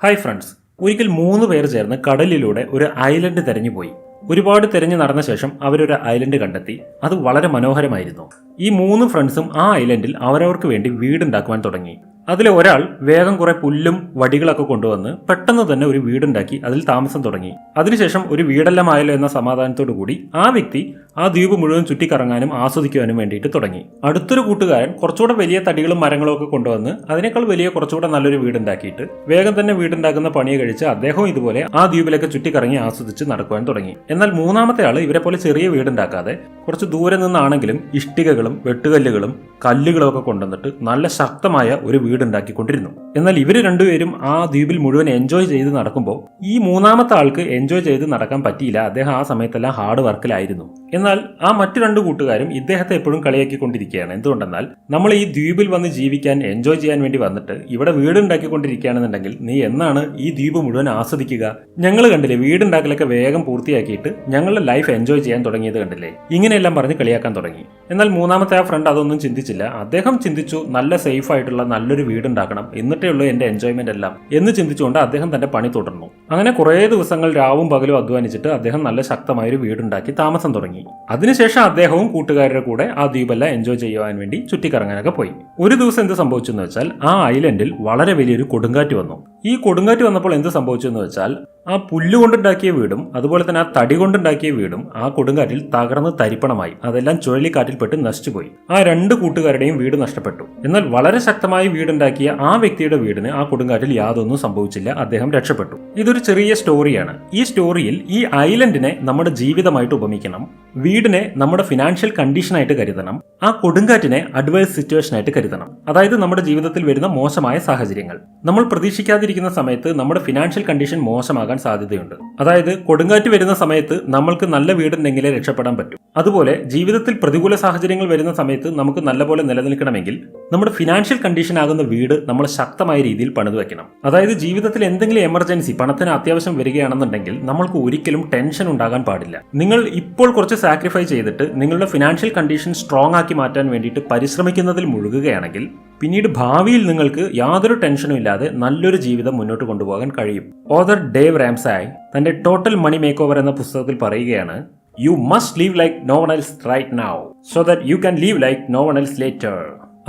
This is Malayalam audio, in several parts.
ഹായ് ഫ്രണ്ട്സ്, ഒരിക്കൽ 3 പേർ ചേർന്ന് കടലിലൂടെ ഒരു ഐലൻഡ് തെരഞ്ഞുപോയി. ഒരുപാട് തെരഞ്ഞു നടന്ന ശേഷം അവരൊരു ഐലൻഡ് കണ്ടെത്തി. അത് വളരെ മനോഹരമായിരുന്നു. ഈ 3 ഫ്രണ്ട്സും ആ ഐലൻഡിൽ അവരവർക്ക് വേണ്ടി വീടുണ്ടാക്കുവാൻ തുടങ്ങി. അതിലെ ഒരാൾ വേഗം കുറെ പുല്ലും വടികളൊക്കെ കൊണ്ടുവന്ന് പെട്ടെന്ന് തന്നെ ഒരു വീടുണ്ടാക്കി അതിൽ താമസം തുടങ്ങി. അതിനുശേഷം ഒരു വീടെല്ലാം ആയല്ലോ എന്ന സമാധാനത്തോടു കൂടി ആ വ്യക്തി ആ ദ്വീപ് മുഴുവൻ ചുറ്റിക്കറങ്ങാനും ആസ്വദിക്കുവാനും വേണ്ടിയിട്ട് തുടങ്ങി. അടുത്തൊരു കൂട്ടുകാരൻ കുറച്ചുകൂടെ വലിയ തടികളും മരങ്ങളും ഒക്കെ കൊണ്ടുവന്ന് അതിനേക്കാൾ വലിയ കുറച്ചുകൂടെ നല്ലൊരു വീടുണ്ടാക്കിയിട്ട് വേഗം തന്നെ വീടുണ്ടാക്കുന്ന പണിയെ കഴിച്ച് അദ്ദേഹവും ഇതുപോലെ ആ ദ്വീപിലൊക്കെ ചുറ്റിക്കറങ്ങി ആസ്വദിച്ച് നടക്കുവാൻ തുടങ്ങി. എന്നാൽ മൂന്നാമത്തെ ആൾ ഇവരെ പോലെ ചെറിയ വീടുണ്ടാക്കാതെ കുറച്ച് ദൂരെ നിന്നാണെങ്കിലും ഇഷ്ടികകളും വെട്ടുകല്ലുകളും കല്ലുകളും ഒക്കെ കൊണ്ടുവന്നിട്ട് നല്ല ശക്തമായ ഒരു വീടുണ്ടാക്കിക്കൊണ്ടിരുന്നു. എന്നാൽ ഇവർ രണ്ടുപേരും ആ ദ്വീപിൽ മുഴുവൻ എൻജോയ് ചെയ്ത് നടക്കുമ്പോൾ ഈ മൂന്നാമത്തെ ആൾക്ക് എൻജോയ് ചെയ്ത് നടക്കാൻ പറ്റിയില്ല. അദ്ദേഹം ആ സമയത്തെല്ലാം ഹാർഡ് വർക്കിലായിരുന്നു. എന്നാൽ ആ മറ്റു 2 കൂട്ടുകാരും ഇദ്ദേഹത്തെ എപ്പോഴും കളിയാക്കിക്കൊണ്ടിരിക്കുകയാണ്. എന്തുകൊണ്ടെന്നാൽ നമ്മൾ ഈ ദ്വീപിൽ വന്ന് ജീവിക്കാൻ എൻജോയ് ചെയ്യാൻ വേണ്ടി വന്നിട്ട് ഇവിടെ വീടുണ്ടാക്കിക്കൊണ്ടിരിക്കുകയാണെന്നുണ്ടെങ്കിൽ നീ എന്നാണ് ഈ ദ്വീപ് മുഴുവൻ ആസ്വദിക്കുക? ഞങ്ങൾ കണ്ടില്ലേ വീടുണ്ടാക്കലൊക്കെ വേഗം പൂർത്തിയാക്കിയിട്ട് ഞങ്ങളുടെ ലൈഫ് എൻജോയ് ചെയ്യാൻ തുടങ്ങിയത് കണ്ടില്ലേ? ഇങ്ങനെയെല്ലാം പറഞ്ഞ് കളിയാക്കാൻ തുടങ്ങി. എന്നാൽ മൂന്നാമത്തെ ആ ഫ്രണ്ട് അതൊന്നും ചിന്തിച്ചില്ല. അദ്ദേഹം ചിന്തിച്ചു നല്ല സേഫ് ആയിട്ടുള്ള നല്ലൊരു വീടുണ്ടാക്കണം, എന്നിട്ടേ ഉള്ളൂ എന്റെ എൻജോയ്മെന്റ് എല്ലാം എന്ന് ചിന്തിച്ചുകൊണ്ട് അദ്ദേഹം തന്റെ പണി തുടർന്നു. അങ്ങനെ കുറേ ദിവസങ്ങൾ രാവും പകലും അധ്വാനിച്ചിട്ട് അദ്ദേഹം നല്ല ശക്തമായൊരു വീടുണ്ടാക്കി താമസം തുടങ്ങി. അതിനുശേഷം അദ്ദേഹവും കൂട്ടുകാരുടെ കൂടെ ആ ദ്വീപെല്ലാം എൻജോയ് ചെയ്യുവാൻ വേണ്ടി ചുറ്റിക്കറങ്ങാനൊക്കെ പോയി. ഒരു ദിവസം എന്ത് സംഭവിച്ചു എന്ന് വെച്ചാൽ ആ ഐലൻഡിൽ വളരെ വലിയൊരു കൊടുങ്കാറ്റ് വന്നു. ഈ കൊടുങ്കാറ്റ് വന്നപ്പോൾ എന്ത് സംഭവിച്ചു എന്ന് വെച്ചാൽ ആ പുല്ലുകൊണ്ടുണ്ടാക്കിയ വീടും അതുപോലെ തന്നെ ആ തടി കൊണ്ടുണ്ടാക്കിയ വീടും ആ കൊടുങ്കാറ്റിൽ തകർന്ന് തരിപ്പണമായി. അതെല്ലാം ചുഴലിക്കാറ്റിൽപ്പെട്ട് നശിച്ചുപോയി. ആ 2 കൂട്ടുകാരുടെയും വീട് നഷ്ടപ്പെട്ടു. എന്നാൽ വളരെ ശക്തമായി വീടുണ്ടാക്കിയ ആ വ്യക്തിയുടെ വീടിന് ആ കൊടുങ്കാറ്റിൽ യാതൊന്നും സംഭവിച്ചില്ല. അദ്ദേഹം രക്ഷപ്പെട്ടു. ഇതൊരു ചെറിയ സ്റ്റോറിയാണ്. ഈ സ്റ്റോറിയിൽ ഈ ഐലൻഡിനെ നമ്മുടെ ജീവിതമായിട്ട് ഉപമിക്കണം, വീടിനെ നമ്മുടെ ഫിനാൻഷ്യൽ കണ്ടീഷനായിട്ട് കരുതണം, ആ കൊടുങ്കാറ്റിനെ അഡ്വേഴ്സ് സിറ്റുവേഷൻ ആയിട്ട് കരുതണം. അതായത് നമ്മുടെ ജീവിതത്തിൽ വരുന്ന മോശമായ സാഹചര്യങ്ങൾ നമ്മൾ പ്രതീക്ഷിക്കാതിരിക്കുന്ന സമയത്ത് നമ്മുടെ ഫിനാൻഷ്യൽ കണ്ടീഷൻ മോശമാകാൻ സാധ്യതയുണ്ട്. അതായത് കൊടുങ്കാറ്റ് വരുന്ന സമയത്ത് നമ്മൾക്ക് നല്ല വീടുണ്ടെങ്കിലേ രക്ഷപ്പെടാൻ പറ്റും. അതുപോലെ ജീവിതത്തിൽ പ്രതികൂല സാഹചര്യങ്ങൾ വരുന്ന സമയത്ത് നമുക്ക് നല്ലപോലെ നിലനിൽക്കണമെങ്കിൽ നമ്മുടെ ഫിനാൻഷ്യൽ കണ്ടീഷൻ ആകുന്ന വീട് നമ്മൾ ശക്തമായ രീതിയിൽ പണിതു വെക്കണം. അതായത് ജീവിതത്തിൽ എന്തെങ്കിലും എമർജൻസി പണത്തിന് അത്യാവശ്യം വരികയാണെന്നുണ്ടെങ്കിൽ നമ്മൾക്ക് ഒരിക്കലും ടെൻഷൻ ഉണ്ടാകാൻ പാടില്ല. നിങ്ങൾ ഇപ്പോൾ കുറച്ച് സാക്രിഫൈ ചെയ്തിട്ട് നിങ്ങളുടെ ഫിനാൻഷ്യൽ കണ്ടീഷൻ സ്ട്രോങ് ആക്കി മാറ്റാൻ വേണ്ടിയിട്ട് പരിശ്രമിക്കുന്നതിൽ മുഴുകുകയാണെങ്കിൽ പിന്നീട് ഭാവിയിൽ നിങ്ങൾക്ക് യാതൊരു ടെൻഷനും ഇല്ലാതെ നല്ലൊരു ജീവിതം മുന്നോട്ട് കൊണ്ടുപോകാൻ കഴിയും. ഓതർ ഡേവ് റാംസായ് തന്റെ ടോട്ടൽ മണി മേക്കോവർ എന്ന പുസ്തകത്തിൽ പറയുകയാണ്, You must live like no one else right now, so that you can live like no one else later.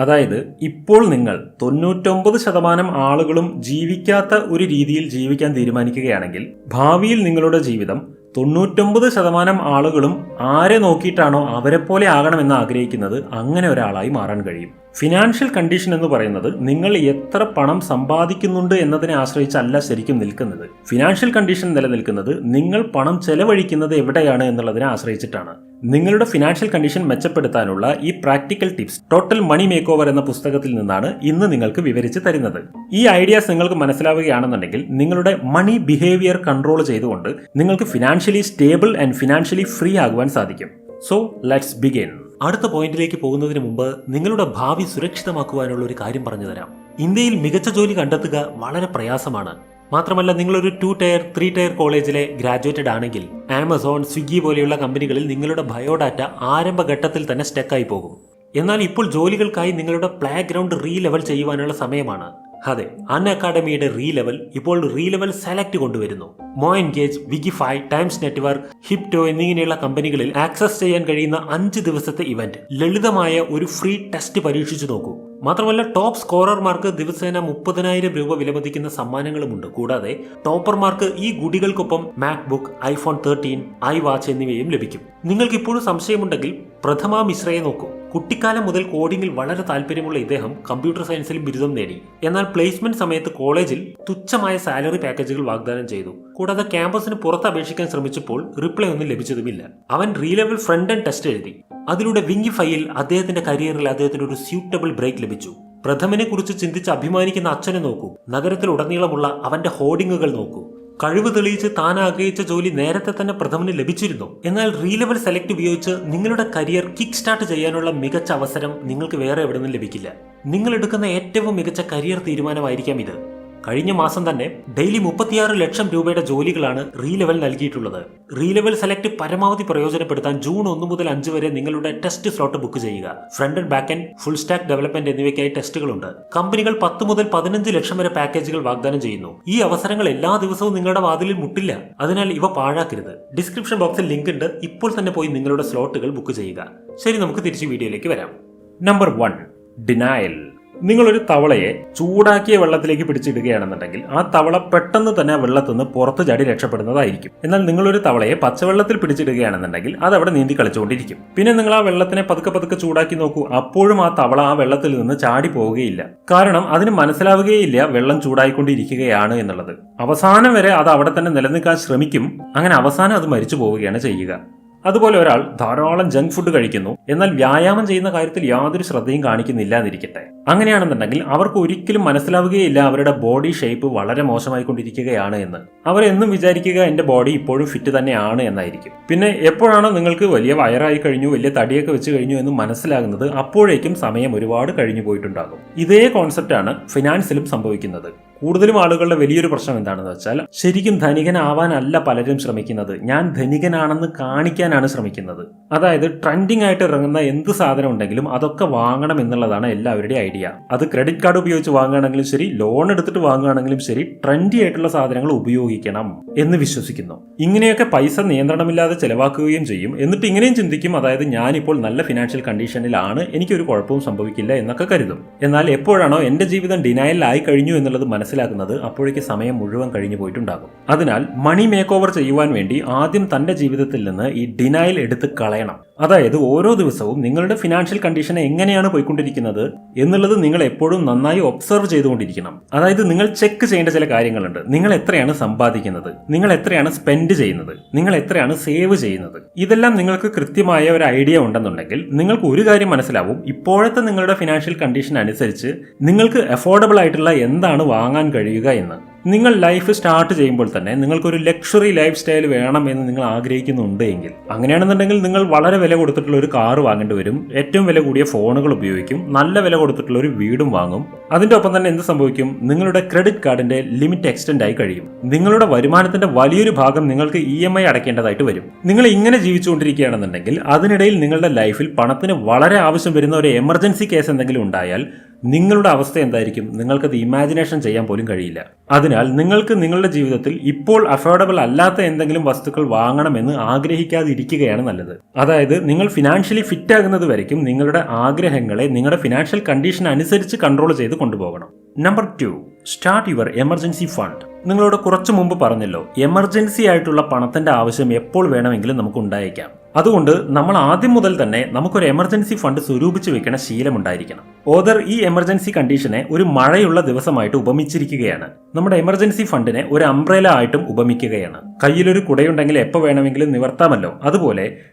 അതായത് ഇപ്പോൾ നിങ്ങൾ 99% ആളുകളും ജീവിക്കാത്ത ഒരു രീതിയിൽ ജീവിക്കാൻ തീരുമാനിക്കുകയാണെങ്കിൽ ഭാവിയിൽ നിങ്ങളുടെ ജീവിതം 99% ആളുകളും ആരെ നോക്കിയിട്ടാണോ അവരെ പോലെ ആകണമെന്ന് ആഗ്രഹിക്കുന്നത് അങ്ങനെ ഒരാളായി മാറാൻ കഴിയും. ഫിനാൻഷ്യൽ കണ്ടീഷൻ എന്ന് പറയുന്നത് നിങ്ങൾ എത്ര പണം സമ്പാദിക്കുന്നുണ്ട് എന്നതിനെ ആശ്രയിച്ചല്ല ശരിക്കും നിൽക്കുന്നത്. ഫിനാൻഷ്യൽ കണ്ടീഷൻ നിലനിൽക്കുന്നത് നിങ്ങൾ പണം ചെലവഴിക്കുന്നത് എവിടെയാണ് എന്നുള്ളതിനെ ആശ്രയിച്ചിട്ടാണ്. നിങ്ങളുടെ ഫിനാൻഷ്യൽ കണ്ടീഷൻ മെച്ചപ്പെടുത്താനുള്ള ഈ practical tips total money makeover എന്ന പുസ്തകത്തിൽ നിന്നാണ് ഇന്ന് നിങ്ങൾക്ക് വിവരിച്ച് തരുന്നത്. ഈ ഐഡിയാസ് നിങ്ങൾക്ക് മനസ്സിലാവുകയാണെന്നുണ്ടെങ്കിൽ നിങ്ങളുടെ മണി ബിഹേവിയർ കൺട്രോൾ ചെയ്തുകൊണ്ട് നിങ്ങൾക്ക് financially stable and financially free ആകുവാൻ സാധിക്കും. So let's begin. അടുത്ത പോയിന്റിലേക്ക് പോകുന്നതിന് മുമ്പ് നിങ്ങളുടെ ഭാവി സുരക്ഷിതമാക്കുവാനുള്ള ഒരു കാര്യം പറഞ്ഞു തരാം. ഇന്ത്യയിൽ മികച്ച ജോലി കണ്ടെത്തുക വളരെ പ്രയാസമാണ്. മാത്രമല്ല നിങ്ങളൊരു 2 ടയർ 3 ടയർ കോളേജിലെ ഗ്രാജുവേറ്റഡ് ആണെങ്കിൽ ആമസോൺ, സ്വിഗ്ഗി പോലെയുള്ള കമ്പനികളിൽ നിങ്ങളുടെ ബയോഡാറ്റ ആരംഭഘട്ടത്തിൽ തന്നെ സ്റ്റക്കായി പോകും. എന്നാൽ ഇപ്പോൾ ജോലികൾക്കായി നിങ്ങളുടെ പ്ലേ ഗ്രൗണ്ട് റീലെവൽ ചെയ്യുവാനുള്ള സമയമാണ്. അതെ, അൺ അക്കാഡമിയുടെ റീലെവൽ ഇപ്പോൾ റീലെവൽ സെലക്ട് കൊണ്ടുവരുന്നു. മോഎൻഗേജ്, വിഗിഫൈ, ടൈംസ് നെറ്റ്വർക്ക്, ഹിപ്റ്റോ എന്നിങ്ങനെയുള്ള കമ്പനികളിൽ ആക്സസ് ചെയ്യാൻ കഴിയുന്ന 5 ദിവസത്തെ ഇവന്റ് ലളിതമായ ഒരു ഫ്രീ ടെസ്റ്റ് പരീക്ഷിച്ചു നോക്കൂ. മാത്രമല്ല ടോപ്പ് സ്കോറർമാർക്ക് ദിവസേന 30,000 രൂപ വിലമതിക്കുന്ന സമ്മാനങ്ങളുമുണ്ട്. കൂടാതെ ടോപ്പർമാർക്ക് ഈ ഗുഡികൾക്കൊപ്പം മാക്ബുക്ക്, ഐഫോൺ 13, iWatch എന്നിവയും ലഭിക്കും. നിങ്ങൾക്ക് ഇപ്പോഴും സംശയമുണ്ടെങ്കിൽ പ്രഥമ മിശ്രയെ നോക്കൂ. കുട്ടിക്കാലം മുതൽ കോഡിംഗിൽ വളരെ താല്പര്യമുള്ള ഇദ്ദേഹം കമ്പ്യൂട്ടർ സയൻസിൽ ബിരുദം നേടി. എന്നാൽ പ്ലേസ്മെന്റ് സമയത്ത് കോളേജിൽ തുച്ഛമായ സാലറി പാക്കേജുകൾ വാഗ്ദാനം ചെയ്തു. കൂടാതെ ക്യാമ്പസിന് പുറത്ത് അപേക്ഷിക്കാൻ ശ്രമിച്ചപ്പോൾ റിപ്ലൈ ഒന്നും ലഭിച്ചതുമില്ല. അവൻ റീലെവൽ ഫ്രണ്ട് ആൻഡ് ടെസ്റ്റ് എഴുതി. അതിലൂടെ വിങ്ങിഫൈയിൽ അദ്ദേഹത്തിന്റെ കരിയറിൽ അദ്ദേഹത്തിന് ഒരു സ്യൂട്ടബിൾ ബ്രേക്ക് ലഭിച്ചു. പ്രഥമനെ കുറിച്ച് ചിന്തിച്ച് അഭിമാനിക്കുന്ന അച്ഛനെ നോക്കൂ. നഗരത്തിലുടനീളമുള്ള അവന്റെ ഹോർഡിങ്ങുകൾ നോക്കൂ. കഴിവ് തെളിയിച്ച് താൻ ആഗ്രഹിച്ച ജോലി നേരത്തെ തന്നെ പ്രഥമന് ലഭിച്ചിരുന്നു. എന്നാൽ റീലെവൽ സെലക്ട് ഉപയോഗിച്ച് നിങ്ങളുടെ കരിയർ കിക്ക് സ്റ്റാർട്ട് ചെയ്യാനുള്ള മികച്ച അവസരം നിങ്ങൾക്ക് വേറെ എവിടെ നിന്നും ലഭിക്കില്ല. നിങ്ങൾ എടുക്കുന്ന ഏറ്റവും മികച്ച കരിയർ തീരുമാനമായിരിക്കാം ഇത്. കഴിഞ്ഞ മാസം തന്നെ ഡെയിലി 36 ലക്ഷം രൂപയുടെ ജോലികളാണ് റീലെവൽ നൽകിയിട്ടുള്ളത്. റീലെവൽ സെലക്ട് പരമാവധി പ്രയോജനപ്പെടുത്താൻ ജൂൺ 1 മുതൽ 5 വരെ നിങ്ങളുടെ ടെസ്റ്റ് സ്ലോട്ട് ബുക്ക് ചെയ്യുക. Front and back and full stack development എന്നിവയ്ക്കായി ടെസ്റ്റുകളുണ്ട്. കമ്പനികൾ 10 മുതൽ 15 ലക്ഷം വരെ പാക്കേജുകൾ വാഗ്ദാനം ചെയ്യുന്നു. ഈ അവസരങ്ങൾ എല്ലാ ദിവസവും നിങ്ങളുടെ വാതിലിൽ മുട്ടില്ല. അതിനാൽ ഇവ പാഴാക്കരുത്. ഡിസ്ക്രിപ്ഷൻ ബോക്സിൽ ലിങ്ക് ഉണ്ട്. ഇപ്പോൾ തന്നെ പോയി നിങ്ങളുടെ സ്ലോട്ടുകൾ ബുക്ക് ചെയ്യുക. ശരി, നമുക്ക് തിരിച്ച് വീഡിയോയിലേക്ക് വരാം. Number 1, denial. നിങ്ങളൊരു തവളയെ ചൂടാക്കിയ വെള്ളത്തിലേക്ക് പിടിച്ചിടുകയാണെന്നുണ്ടെങ്കിൽ ആ തവള പെട്ടെന്ന് തന്നെ വെള്ളത്തിൽ നിന്ന് പുറത്തു ചാടി രക്ഷപ്പെടുന്നതായിരിക്കും. എന്നാൽ നിങ്ങളൊരു തവളയെ പച്ചവെള്ളത്തിൽ പിടിച്ചിടുകയാണെന്നുണ്ടെങ്കിൽ അത് അവിടെ നീന്തി കളിച്ചുകൊണ്ടിരിക്കും. പിന്നെ നിങ്ങൾ ആ വെള്ളത്തിനെ പതുക്കെ പതുക്കെ ചൂടാക്കി നോക്കൂ. അപ്പോഴും ആ തവള ആ വെള്ളത്തിൽ നിന്ന് ചാടി പോവുകയില്ല. കാരണം അതിന് മനസ്സിലാവുകയില്ല വെള്ളം ചൂടായിക്കൊണ്ടിരിക്കുകയാണ് എന്നുള്ളത്. അവസാനം വരെ അത് അവിടെ തന്നെ നിലനിൽക്കാൻ ശ്രമിക്കും. അങ്ങനെ അവസാനം അത് മരിച്ചു പോവുകയാണ് ചെയ്യുക. അതുപോലെ ഒരാൾ ധാരാളം ജങ്ക് ഫുഡ് കഴിക്കുന്നു, എന്നാൽ വ്യായാമം ചെയ്യുന്ന കാര്യത്തിൽ യാതൊരു ശ്രദ്ധയും കാണിക്കുന്നില്ല എന്നിരിക്കട്ടെ. അങ്ങനെയാണെന്നുണ്ടെങ്കിൽ അവർക്ക് ഒരിക്കലും മനസ്സിലാവുകയില്ല അവരുടെ ബോഡി ഷേപ്പ് വളരെ മോശമായിക്കൊണ്ടിരിക്കുകയാണ് എന്ന്. അവർ എന്നും വിചാരിക്കുക എന്റെ ബോഡി ഇപ്പോഴും ഫിറ്റ് തന്നെയാണ് എന്നായിരിക്കും. പിന്നെ എപ്പോഴാണോ നിങ്ങൾക്ക് വലിയ വയറായി കഴിഞ്ഞു, വലിയ തടിയൊക്കെ വെച്ച് കഴിഞ്ഞു എന്ന് മനസ്സിലാകുന്നത്, അപ്പോഴേക്കും സമയം ഒരുപാട് കഴിഞ്ഞു പോയിട്ടുണ്ടാകും. ഇതേ കോൺസെപ്റ്റാണ് ഫിനാൻസിലും സംഭവിക്കുന്നത്. കൂടുതലും ആളുകളുടെ വലിയൊരു പ്രശ്നം എന്താണെന്ന് വെച്ചാൽ, ശരിക്കും ധനികനാവാനല്ല പലരും ശ്രമിക്കുന്നത്, ഞാൻ ധനികനാണെന്ന് കാണിക്കാനാണ് ശ്രമിക്കുന്നത്. അതായത് ട്രെൻഡിങ് ആയിട്ട് ഇറങ്ങുന്ന എന്ത് സാധനം ഉണ്ടെങ്കിലും അതൊക്കെ വാങ്ങണം എന്നുള്ളതാണ് എല്ലാവരുടെയും ഐഡിയ. അത് ക്രെഡിറ്റ് കാർഡ് ഉപയോഗിച്ച് വാങ്ങുകയാണെങ്കിലും ശരി, ലോൺ എടുത്തിട്ട് വാങ്ങുകയാണെങ്കിലും ശരി, ട്രെൻഡി ആയിട്ടുള്ള സാധനങ്ങൾ ഉപയോഗിക്കണം എന്ന് വിശ്വസിക്കുന്നു. ഇങ്ങനെയൊക്കെ പൈസ നിയന്ത്രണമില്ലാതെ ചെലവാക്കുകയും ചെയ്യും. എന്നിട്ട് ഇങ്ങനെയും ചിന്തിക്കും, അതായത് ഞാനിപ്പോൾ നല്ല ഫിനാൻഷ്യൽ കണ്ടീഷനിലാണ്, എനിക്കൊരു കുഴപ്പവും സംഭവിക്കില്ല എന്നൊക്കെ കരുതും. എന്നാൽ എപ്പോഴാണോ എന്റെ ജീവിതം ഡിനയലായി കഴിഞ്ഞു എന്നുള്ളത് മനസ്സിലാക്കുന്നത്, അപ്പോഴേക്ക് സമയം മുഴുവൻ കഴിഞ്ഞു പോയിട്ടുണ്ടാകും. അതിനാൽ മണി മേക്ക് ഓവർ ചെയ്യുവാൻ വേണ്ടി ആദ്യം തന്റെ ജീവിതത്തിൽ നിന്ന് ഈ ഡിനയൽ എടുത്ത് കളയണം. അതായത് ഓരോ ദിവസവും നിങ്ങളുടെ ഫിനാൻഷ്യൽ കണ്ടീഷൻ എങ്ങനെയാണ് പോയിക്കൊണ്ടിരിക്കുന്നത് എന്നുള്ളത് നിങ്ങൾ എപ്പോഴും നന്നായി ഒബ്സർവ് ചെയ്തുകൊണ്ടിരിക്കണം. അതായത് നിങ്ങൾ ചെക്ക് ചെയ്യേണ്ട ചില കാര്യങ്ങളുണ്ട്. നിങ്ങൾ എത്രയാണ് സമ്പാദിക്കുന്നത്, നിങ്ങൾ എത്രയാണ് സ്പെൻഡ് ചെയ്യുന്നത്, നിങ്ങൾ എത്രയാണ് സേവ് ചെയ്യുന്നത്. ഇതെല്ലാം നിങ്ങൾക്ക് കൃത്യമായ ഒരു ഐഡിയ ഉണ്ടെന്നുണ്ടെങ്കിൽ നിങ്ങൾക്ക് ഒരു കാര്യം മനസ്സിലാവും, ഇപ്പോഴത്തെ നിങ്ങളുടെ ഫിനാൻഷ്യൽ കണ്ടീഷൻ അനുസരിച്ച് നിങ്ങൾക്ക് അഫോർഡബിൾ ആയിട്ടുള്ള എന്താണ് വാങ്ങാൻ കഴിയുക എന്ന്. നിങ്ങൾ ലൈഫ് സ്റ്റാർട്ട് ചെയ്യുമ്പോൾ തന്നെ നിങ്ങൾക്കൊരു ലക്ഷറി ലൈഫ് സ്റ്റൈൽ വേണം എന്ന് നിങ്ങൾ ആഗ്രഹിക്കുന്നുണ്ട് എങ്കിൽ, അങ്ങനെയാണെന്നുണ്ടെങ്കിൽ നിങ്ങൾ വളരെ വില കൊടുത്തിട്ടുള്ള ഒരു കാർ വാങ്ങേണ്ടി വരും, ഏറ്റവും വില കൂടിയ ഫോണുകൾ ഉപയോഗിക്കും, നല്ല വില കൊടുത്തിട്ടുള്ള ഒരു വീടും വാങ്ങും. അതിന്റെ ഒപ്പം തന്നെ എന്ത് സംഭവിക്കും, നിങ്ങളുടെ ക്രെഡിറ്റ് കാർഡിന്റെ ലിമിറ്റ് എക്സ്റ്റെൻഡ് ആയി കഴിയും. നിങ്ങളുടെ വരുമാനത്തിന്റെ വലിയൊരു ഭാഗം നിങ്ങൾക്ക് EMI അടയ്ക്കേണ്ടതായിട്ട് വരും. നിങ്ങൾ ഇങ്ങനെ ജീവിച്ചുകൊണ്ടിരിക്കുകയാണെന്നുണ്ടെങ്കിൽ അതിനിടയിൽ നിങ്ങളുടെ ലൈഫിൽ പണത്തിന് വളരെ ആവശ്യം വരുന്ന ഒരു എമർജൻസി കേസ് എന്തെങ്കിലും ഉണ്ടായാൽ നിങ്ങളുടെ അവസ്ഥ എന്തായിരിക്കും, നിങ്ങൾക്കത് ഇമാജിനേഷൻ ചെയ്യാൻ പോലും കഴിയില്ല. അതിനാൽ നിങ്ങൾക്ക് നിങ്ങളുടെ ജീവിതത്തിൽ ഇപ്പോൾ അഫോർഡബിൾ അല്ലാത്ത എന്തെങ്കിലും വസ്തുക്കൾ വാങ്ങണമെന്ന് ആഗ്രഹിക്കാതിരിക്കുകയാണ് നല്ലത്. അതായത് നിങ്ങൾ ഫിനാൻഷ്യലി ഫിറ്റ് ആകുന്നത് വരയ്ക്കും നിങ്ങളുടെ ആഗ്രഹങ്ങളെ നിങ്ങളുടെ ഫിനാൻഷ്യൽ കണ്ടീഷൻ അനുസരിച്ച് കൺട്രോൾ ചെയ്ത് കൊണ്ടുപോകണം. Number 2, start your emergency fund. നിങ്ങളോട് കുറച്ചു മുമ്പ് പറഞ്ഞല്ലോ, എമർജൻസി ആയിട്ടുള്ള പണത്തിന്റെ ആവശ്യം എപ്പോൾ വേണമെങ്കിലും നമുക്ക് ഉണ്ടായേക്കാം. അതുകൊണ്ട് നമ്മൾ ആദ്യം മുതൽ തന്നെ നമുക്കൊരു എമർജൻസി ഫണ്ട് സ്വരൂപിച്ച് വെക്കണ ശീലമുണ്ടായിരിക്കണം. ഓദർ ഈ എമർജൻസി കണ്ടീഷനെ ഒരു മഴയുള്ള ദിവസമായിട്ട് ഉപമിച്ചിരിക്കുകയാണ്. നമ്മുടെ എമർജൻസി ഫണ്ടിനെ ഒരു അംബ്രേല ആയിട്ടും ഉപമിക്കുകയാണ്. കയ്യിലൊരു കുടയുണ്ടെങ്കിൽ എപ്പോൾ വേണമെങ്കിലും നിവർത്താമല്ലോ. അതുപോലെ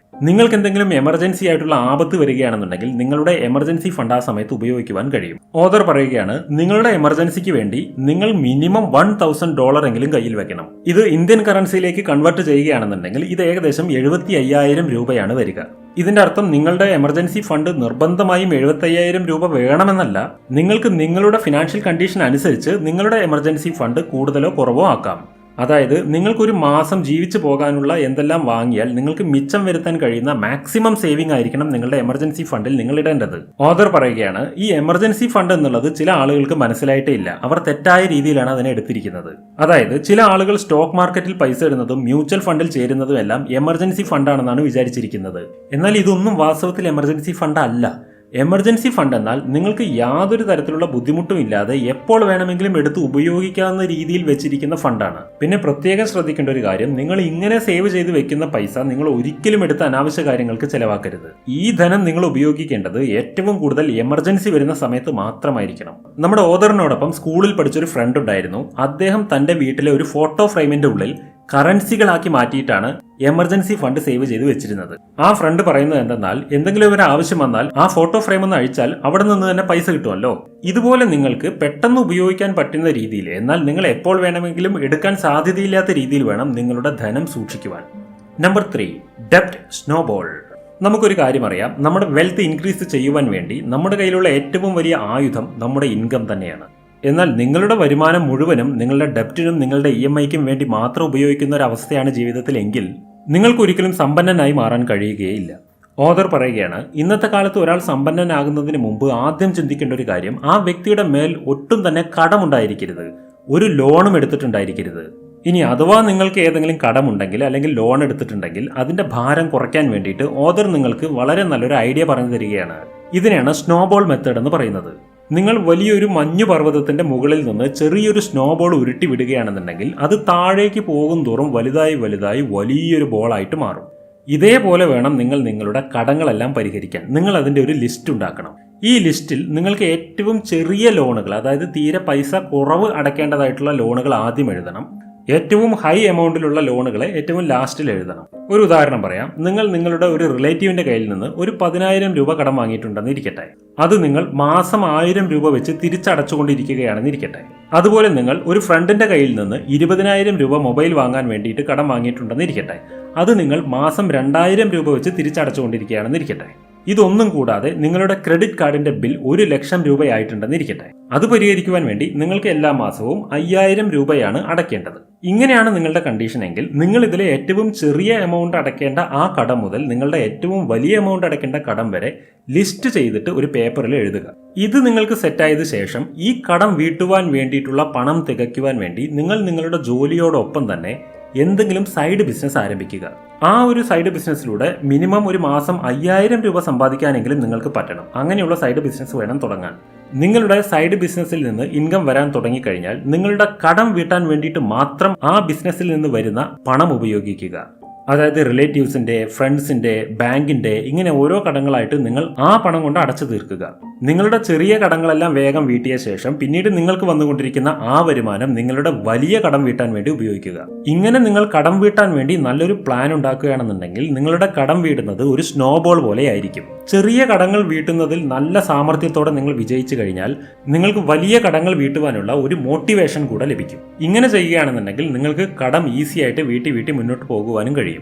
നിങ്ങൾക്ക് എന്തെങ്കിലും എമർജൻസി ആയിട്ടുള്ള ആപത്ത് വരികയാണെന്നുണ്ടെങ്കിൽ നിങ്ങളുടെ എമർജൻസി ഫണ്ട് ആ സമയത്ത് ഉപയോഗിക്കുവാൻ കഴിയും. ഓദർ പറയുകയാണ്, നിങ്ങളുടെ എമർജൻസിക്ക് വേണ്ടി നിങ്ങൾ മിനിമം $1,000 എങ്കിലും കയ്യിൽ വെക്കണം. ഇത് ഇന്ത്യൻ കറൻസിയിലേക്ക് കൺവേർട്ട് ചെയ്യുകയാണെന്നുണ്ടെങ്കിൽ ഇത് ഏകദേശം 75,000 രൂപയാണ് വരിക. ഇതിന്റെ അർത്ഥം നിങ്ങളുടെ എമർജൻസി ഫണ്ട് നിർബന്ധമായും 75,000 രൂപ വേണമെന്നല്ല. നിങ്ങൾക്ക് നിങ്ങളുടെ ഫിനാൻഷ്യൽ കണ്ടീഷൻ അനുസരിച്ച് നിങ്ങളുടെ എമർജൻസി ഫണ്ട് കൂടുതലോ കുറവോ ആക്കാം. അതായത് നിങ്ങൾക്കൊരു മാസം ജീവിച്ചു പോകാനുള്ള എന്തെല്ലാം വാങ്ങിയാൽ നിങ്ങൾക്ക് മിച്ചം വരുത്താൻ കഴിയുന്ന മാക്സിമം സേവിംഗ് ആയിരിക്കണം നിങ്ങളുടെ എമർജൻസി ഫണ്ടിൽ നിങ്ങൾ ഇടേണ്ടത്. ഓദർ പറയുകയാണ്, ഈ എമർജൻസി ഫണ്ട് എന്നുള്ളത് ചില ആളുകൾക്ക് മനസ്സിലായിട്ടേ ഇല്ല. അവർ തെറ്റായ രീതിയിലാണ് അതിനെ എടുത്തിരിക്കുന്നത്. അതായത് ചില ആളുകൾ സ്റ്റോക്ക് മാർക്കറ്റിൽ പൈസ ഇടുന്നതും മ്യൂച്വൽ ഫണ്ടിൽ ചേരുന്നതും എല്ലാം എമർജൻസി ഫണ്ടാണെന്നാണ് വിചാരിച്ചിരിക്കുന്നത്. എന്നാൽ ഇതൊന്നും വാസ്തവത്തിൽ എമർജൻസി ഫണ്ട് അല്ല. എമർജൻസി ഫണ്ട് എന്നാൽ നിങ്ങൾക്ക് യാതൊരു തരത്തിലുള്ള ബുദ്ധിമുട്ടും ഇല്ലാതെ എപ്പോൾ വേണമെങ്കിലും എടുത്ത് ഉപയോഗിക്കാവുന്ന രീതിയിൽ വെച്ചിരിക്കുന്ന ഫണ്ടാണ്. പിന്നെ പ്രത്യേകം ശ്രദ്ധിക്കേണ്ട ഒരു കാര്യം, നിങ്ങൾ ഇങ്ങനെ സേവ് ചെയ്ത് വെക്കുന്ന പൈസ നിങ്ങൾ ഒരിക്കലും എടുത്ത് അനാവശ്യ കാര്യങ്ങൾക്ക് ചെലവാക്കരുത്. ഈ ധനം നിങ്ങൾ ഉപയോഗിക്കേണ്ടത് ഏറ്റവും കൂടുതൽ എമർജൻസി വരുന്ന സമയത്ത് മാത്രമായിരിക്കണം. നമ്മുടെ ഓദറിനോടൊപ്പം സ്കൂളിൽ പഠിച്ചൊരു ഫ്രണ്ട് ഉണ്ടായിരുന്നു. അദ്ദേഹം തന്റെ വീട്ടിലെ ഒരു ഫോട്ടോ ഫ്രെയിമിന്റെ ഉള്ളിൽ കറൻസികളാക്കി മാറ്റിയിട്ടാണ് എമർജൻസി ഫണ്ട് സേവ് ചെയ്ത് വെച്ചിരുന്നത്. ആ ഫ്രണ്ട് പറയുന്നത് എന്തെന്നാൽ, എന്തെങ്കിലും ഒരു ആവശ്യം വന്നാൽ ആ ഫോട്ടോ ഫ്രെയിം ഒന്ന് അഴിച്ചാൽ അവിടെ നിന്ന് തന്നെ പൈസ കിട്ടുമല്ലോ. ഇതുപോലെ നിങ്ങൾക്ക് പെട്ടെന്ന് ഉപയോഗിക്കാൻ പറ്റുന്ന രീതിയിൽ, എന്നാൽ നിങ്ങൾ എപ്പോൾ വേണമെങ്കിലും എടുക്കാൻ സാധ്യതയില്ലാത്ത രീതിയിൽ വേണം നിങ്ങളുടെ ധനം സൂക്ഷിക്കുവാൻ. Number 3, ഡെപ്റ്റ് snowball. നമുക്കൊരു കാര്യം അറിയാം, നമ്മുടെ വെൽത്ത് ഇൻക്രീസ് ചെയ്യുവാൻ വേണ്ടി നമ്മുടെ കയ്യിലുള്ള ഏറ്റവും വലിയ ആയുധം നമ്മുടെ ഇൻകം തന്നെയാണ്. എന്നാൽ നിങ്ങളുടെ വരുമാനം മുഴുവനും നിങ്ങളുടെ ഡെപ്റ്റിനും നിങ്ങളുടെ EMIക്കും വേണ്ടി മാത്രം ഉപയോഗിക്കുന്ന ഒരു അവസ്ഥയാണ് ജീവിതത്തിലെങ്കിൽ നിങ്ങൾക്കൊരിക്കലും സമ്പന്നനായി മാറാൻ കഴിയുകയില്ല. ഓഥർ പറയുകയാണ്, ഇന്നത്തെ കാലത്ത് ഒരാൾ സമ്പന്നനാകുന്നതിന് മുമ്പ് ആദ്യം ചിന്തിക്കേണ്ട ഒരു കാര്യം ആ വ്യക്തിയുടെ മേൽ ഒട്ടും തന്നെ കടമുണ്ടായിരിക്കരുത്, ഒരു ലോണും എടുത്തിട്ടുണ്ടായിരിക്കരുത്. ഇനി അഥവാ നിങ്ങൾക്ക് ഏതെങ്കിലും കടമുണ്ടെങ്കിൽ അല്ലെങ്കിൽ ലോൺ എടുത്തിട്ടുണ്ടെങ്കിൽ അതിന്റെ ഭാരം കുറയ്ക്കാൻ വേണ്ടിയിട്ട് ഓഥർ നിങ്ങൾക്ക് വളരെ നല്ലൊരു ഐഡിയ പറഞ്ഞു തരികയാണ്. ഇതിനെയാണ് സ്നോബോൾ മെത്തേഡ് എന്ന് പറയുന്നത്. നിങ്ങൾ വലിയൊരു മഞ്ഞുപർവ്വതത്തിന്റെ മുകളിൽ നിന്ന് ചെറിയൊരു സ്നോബോൾ ഉരുട്ടി വിടുകയാണെന്നുണ്ടെങ്കിൽ അത് താഴേക്ക് പോകും തോറും വലുതായി വലുതായി വലിയൊരു ബോളായിട്ട് മാറും. ഇതേപോലെ വേണം നിങ്ങൾ നിങ്ങളുടെ കടങ്ങളെല്ലാം പരിഹരിക്കാൻ. നിങ്ങൾ അതിൻ്റെ ഒരു ലിസ്റ്റ് ഉണ്ടാക്കണം. ഈ ലിസ്റ്റിൽ നിങ്ങൾക്ക് ഏറ്റവും ചെറിയ ലോണുകൾ, അതായത് തീരെ പൈസ കുറവ് അടയ്ക്കേണ്ടതായിട്ടുള്ള ലോണുകൾ ആദ്യം എഴുതണം. ഏറ്റവും ഹൈ എമൗണ്ടിലുള്ള ലോണുകളെ ഏറ്റവും ലാസ്റ്റിൽ എഴുതണം. ഒരു ഉദാഹരണം പറയാം. നിങ്ങൾ നിങ്ങളുടെ ഒരു റിലേറ്റീവിന്റെ കയ്യിൽ നിന്ന് ഒരു 10,000 രൂപ കടം വാങ്ങിയിട്ടുണ്ടെന്ന് ഇരിക്കട്ടെ. അത് നിങ്ങൾ മാസം 1000 രൂപ വെച്ച് തിരിച്ചടച്ചുകൊണ്ടിരിക്കുകയാണെന്ന് ഇരിക്കട്ടെ. അതുപോലെ നിങ്ങൾ ഒരു ഫ്രണ്ടിന്റെ കയ്യിൽ നിന്ന് 20,000 രൂപ മൊബൈൽ വാങ്ങാൻ വേണ്ടിയിട്ട് കടം വാങ്ങിയിട്ടുണ്ടെന്ന് ഇരിക്കട്ടെ. അത് നിങ്ങൾ മാസം 2,000 രൂപ വെച്ച് തിരിച്ചടച്ചുകൊണ്ടിരിക്കുകയാണെന്ന് ഇരിക്കട്ടെ. ഇതൊന്നും കൂടാതെ നിങ്ങളുടെ ക്രെഡിറ്റ് കാർഡിന്റെ ബിൽ 1,00,000 രൂപയായിട്ടുണ്ടെന്ന് ഇരിക്കട്ടെ. അത് പരിഹരിക്കുവാൻ വേണ്ടി നിങ്ങൾക്ക് എല്ലാ മാസവും 5,000 രൂപയാണ് അടയ്ക്കേണ്ടത്. ഇങ്ങനെയാണ് നിങ്ങളുടെ കണ്ടീഷൻ എങ്കിൽ നിങ്ങൾ ഇതിലെ ഏറ്റവും ചെറിയ എമൗണ്ട് അടയ്ക്കേണ്ട ആ കടം മുതൽ നിങ്ങളുടെ ഏറ്റവും വലിയ എമൗണ്ട് അടയ്ക്കേണ്ട കടം വരെ ലിസ്റ്റ് ചെയ്തിട്ട് ഒരു പേപ്പറിൽ എഴുതുക. ഇത് നിങ്ങൾക്ക് സെറ്റായതിനു ശേഷം ഈ കടം വീട്ടുവാൻ വേണ്ടിയിട്ടുള്ള പണം തികയ്ക്കുവാൻ വേണ്ടി നിങ്ങൾ നിങ്ങളുടെ ജോലിയോടൊപ്പം തന്നെ എന്തെങ്കിലും സൈഡ് ബിസിനസ് ആരംഭിക്കുക. ആ ഒരു സൈഡ് ബിസിനസ്സിലൂടെ മിനിമം ഒരു മാസം 5,000 രൂപ സമ്പാദിക്കാനെങ്കിലും നിങ്ങൾക്ക് പറ്റണം. അങ്ങനെയുള്ള സൈഡ് ബിസിനസ് വേണം തുടങ്ങാൻ. നിങ്ങളുടെ സൈഡ് ബിസിനസ്സിൽ നിന്ന് ഇൻകം വരാൻ തുടങ്ങിക്കഴിഞ്ഞാൽ നിങ്ങളുടെ കടം വീട്ടാൻ വേണ്ടിയിട്ട് മാത്രം ആ ബിസിനസ്സിൽ നിന്ന് വരുന്ന പണം ഉപയോഗിക്കുക. അതായത് റിലേറ്റീവ്സിന്റെ, ഫ്രണ്ട്സിന്റെ, ബാങ്കിന്റെ, ഇങ്ങനെ ഓരോ കടങ്ങളായിട്ട് നിങ്ങൾ ആ പണം കൊണ്ട് അടച്ചു തീർക്കുക. നിങ്ങളുടെ ചെറിയ കടങ്ങളെല്ലാം വേഗം വീട്ടിയ ശേഷം പിന്നീട് നിങ്ങൾക്ക് വന്നുകൊണ്ടിരിക്കുന്ന ആ വരുമാനം നിങ്ങളുടെ വലിയ കടം വീട്ടാൻ വേണ്ടി ഉപയോഗിക്കുക. ഇങ്ങനെ നിങ്ങൾ കടം വീട്ടാൻ വേണ്ടി നല്ലൊരു പ്ലാൻ ഉണ്ടാക്കുകയാണെന്നുണ്ടെങ്കിൽ നിങ്ങളുടെ കടം വീടുന്നത് ഒരു സ്നോബോൾ പോലെ ആയിരിക്കും. ചെറിയ കടങ്ങൾ വീട്ടുന്നതിൽ നല്ല സാമർഥ്യത്തോടെ നിങ്ങൾ വിജയിച്ചു കഴിഞ്ഞാൽ നിങ്ങൾക്ക് വലിയ കടങ്ങൾ വീട്ടുവാനുള്ള ഒരു മോട്ടിവേഷൻ കൂടെ ലഭിക്കും. ഇങ്ങനെ ചെയ്യുകയാണെന്നുണ്ടെങ്കിൽ നിങ്ങൾക്ക് കടം ഈസി ആയിട്ട് വീട്ടി മുന്നോട്ട് പോകുവാനും കഴിയും.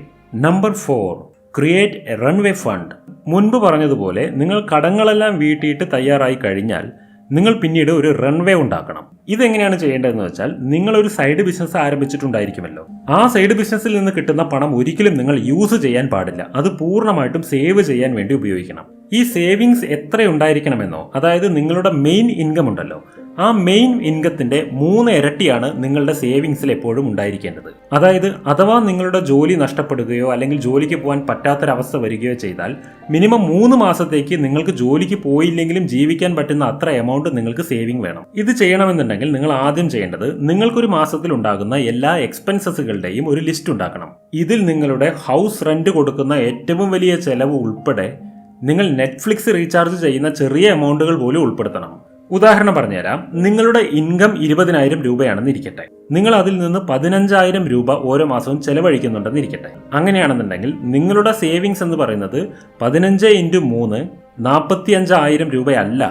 Number 4, create A runway fund. മുൻപ് പറഞ്ഞതുപോലെ നിങ്ങൾ കടങ്ങളെല്ലാം വീട്ടിയിട്ട് തയ്യാറായി കഴിഞ്ഞാൽ നിങ്ങൾ പിന്നീട് ഒരു റൺവേ ഉണ്ടാക്കണം. ഇതെങ്ങനെയാണ് ചെയ്യേണ്ടതെന്ന് വെച്ചാൽ നിങ്ങൾ ഒരു സൈഡ് ബിസിനസ് ആരംഭിച്ചിട്ടുണ്ടായിരിക്കുമല്ലോ. ആ സൈഡ് ബിസിനസ്സിൽ നിന്ന് കിട്ടുന്ന പണം ഒരിക്കലും നിങ്ങൾ യൂസ് ചെയ്യാൻ പാടില്ല. അത് പൂർണ്ണമായിട്ടും സേവ് ചെയ്യാൻ വേണ്ടി ഉപയോഗിക്കണം. ഈ സേവിങ്സ് എത്ര ഉണ്ടായിരിക്കണമെന്നോ, അതായത് നിങ്ങളുടെ മെയിൻ ഇൻകം ഉണ്ടല്ലോ, ആ മെയിൻ ഇൻകത്തിന്റെ 3 ഇരട്ടിയാണ് നിങ്ങളുടെ സേവിങ്സിൽ എപ്പോഴും ഉണ്ടായിരിക്കേണ്ടത്. അതായത് അഥവാ നിങ്ങളുടെ ജോലി നഷ്ടപ്പെടുകയോ അല്ലെങ്കിൽ ജോലിക്ക് പോകാൻ പറ്റാത്തൊരവസ്ഥ വരികയോ ചെയ്താൽ മിനിമം 3 മാസത്തേക്ക് നിങ്ങൾക്ക് ജോലിക്ക് പോയില്ലെങ്കിലും ജീവിക്കാൻ പറ്റുന്ന അത്ര എമൗണ്ട് നിങ്ങൾക്ക് സേവിങ് വേണം. ഇത് ചെയ്യണമെന്നുണ്ടെങ്കിൽ നിങ്ങൾ ആദ്യം ചെയ്യേണ്ടത് നിങ്ങൾക്കൊരു മാസത്തിൽ ഉണ്ടാകുന്ന എല്ലാ എക്സ്പെൻസസുകളുടെയും ഒരു ലിസ്റ്റ് ഉണ്ടാക്കണം. ഇതിൽ നിങ്ങളുടെ ഹൗസ് റെന്റ് കൊടുക്കുന്ന ഏറ്റവും വലിയ ചെലവ് ഉൾപ്പെടെ നിങ്ങൾ നെറ്റ്ഫ്ലിക്സ് റീചാർജ് ചെയ്യുന്ന ചെറിയ എമൗണ്ടുകൾ പോലും ഉൾപ്പെടുത്തണം. ഉദാഹരണം പറഞ്ഞുതരാം. നിങ്ങളുടെ ഇൻകം 20,000 രൂപയാണെന്ന് ഇരിക്കട്ടെ. നിങ്ങൾ അതിൽ നിന്ന് 15,000 രൂപ ഓരോ മാസവും ചെലവഴിക്കുന്നുണ്ടെന്ന് ഇരിക്കട്ടെ. അങ്ങനെയാണെന്നുണ്ടെങ്കിൽ നിങ്ങളുടെ സേവിങ്സ് എന്ന് പറയുന്നത് 15 × 3 45,000 രൂപയല്ല,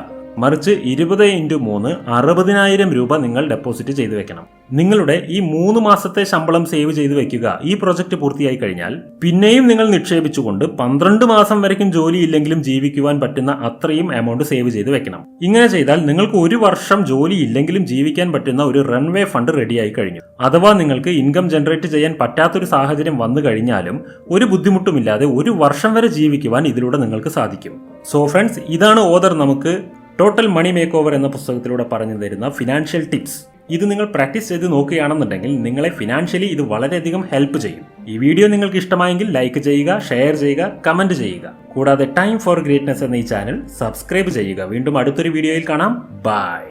മറിച്ച് 20 × 3 60,000 രൂപ നിങ്ങൾ ഡെപ്പോസിറ്റ് ചെയ്തു വെക്കണം. നിങ്ങളുടെ ഈ 3 മാസത്തെ ശമ്പളം സേവ് ചെയ്ത് വെക്കുക. ഈ പ്രൊജക്ട് പൂർത്തിയായി കഴിഞ്ഞാൽ പിന്നെയും നിങ്ങൾ നിക്ഷേപിച്ചുകൊണ്ട് 12 മാസം വരയ്ക്കും ജോലിയില്ലെങ്കിലും ജീവിക്കുവാൻ പറ്റുന്ന അത്രയും എമൗണ്ട് സേവ് ചെയ്ത് വെക്കണം. ഇങ്ങനെ ചെയ്താൽ നിങ്ങൾക്ക് 1 വർഷം ജോലി ഇല്ലെങ്കിലും ജീവിക്കാൻ പറ്റുന്ന ഒരു റൺവേ ഫണ്ട് റെഡിയായി കഴിഞ്ഞു. അഥവാ നിങ്ങൾക്ക് ഇൻകം ജനറേറ്റ് ചെയ്യാൻ പറ്റാത്തൊരു സാഹചര്യം വന്നു കഴിഞ്ഞാലും ഒരു ബുദ്ധിമുട്ടുമില്ലാതെ 1 വർഷം വരെ ജീവിക്കുവാൻ ഇതിലൂടെ നിങ്ങൾക്ക് സാധിക്കും. സോ ഫ്രണ്ട്സ്, ഇതാണ് ഓഥർ നമുക്ക് ടോട്ടൽ മണി മേക്ക് ഓവർ എന്ന പുസ്തകത്തിലൂടെ പറഞ്ഞു തരുന്ന ഫിനാൻഷ്യൽ ടിപ്സ്. ഇത് നിങ്ങൾ പ്രാക്ടീസ് ചെയ്ത് നോക്കുകയാണെന്നുണ്ടെങ്കിൽ നിങ്ങളെ ഫിനാൻഷ്യലി ഇത് വളരെയധികം ഹെൽപ്പ് ചെയ്യും. ഈ വീഡിയോ നിങ്ങൾക്ക് ഇഷ്ടമായെങ്കിൽ ലൈക്ക് ചെയ്യുക, ഷെയർ ചെയ്യുക, കമന്റ് ചെയ്യുക. കൂടാതെ ടൈം ഫോർ ഗ്രേറ്റ്നെസ് എന്ന ഈ ചാനൽ സബ്സ്ക്രൈബ് ചെയ്യുക. വീണ്ടും അടുത്തൊരു വീഡിയോയിൽ കാണാം. ബൈ.